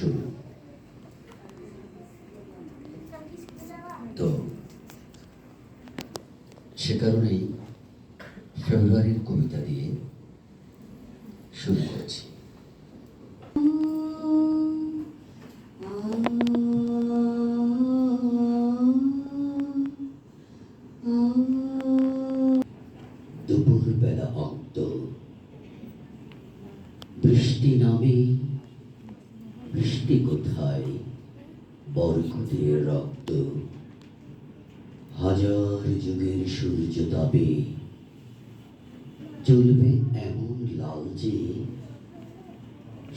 শুরু। তো সে কারণেই ফেব্রুয়ারির কবিতা দিয়ে শুরু করেছি। দুপুরবেলা অন্ত, বৃষ্টি নামে, বৃষ্টি কোথায়, বরকতের রক্ত, হাজার যুগের সূর্য তাপে জ্বলবে এমন লাল যে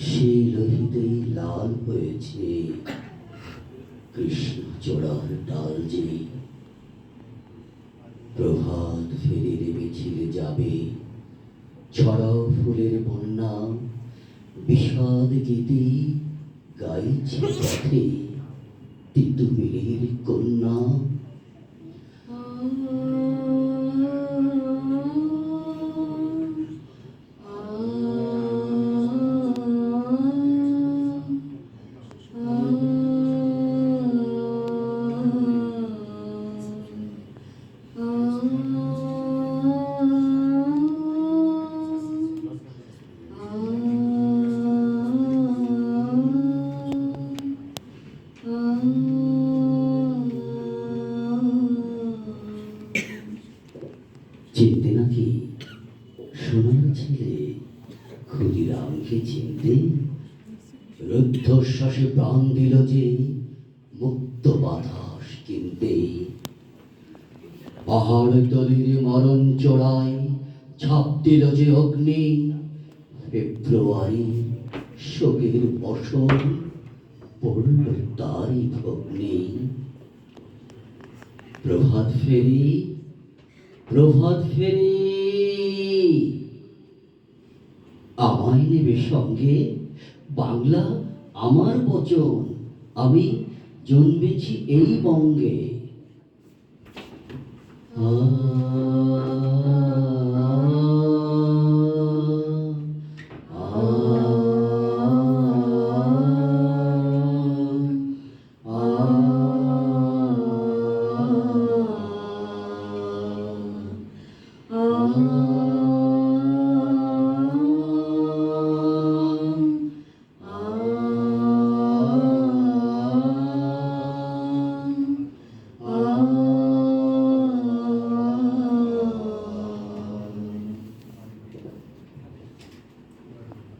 সেই লোহিতেই লাল হয়েছে কৃষ্ণচূড়ার ডাল যে। প্রভাত ফেরির মিছিল যাবে, ছড়াও ফুলের বন্যা, বিষাদ গীতি গাইছে পথে তিতুমিরের কন্যা। চিনতে নাকি সোনার ছেলে ক্ষুদিরামকে চিনতে? রুদ্ধশ্বাসে প্রাণ দিল যে মুক্ত বাতাস কিনতে। পাহাড় তলির মরণ চোড়ায় ছাপ দিল যে অগ্নি, ফেব্রুয়ারি শোকের বসন পড়ল তারই ভগ্নি। প্রভাত ফেরি, প্রভাত ফেরি, আমায় নেবে সঙ্গে, বাংলা আমার বচন, আমি জন্মেছি এই বঙ্গে।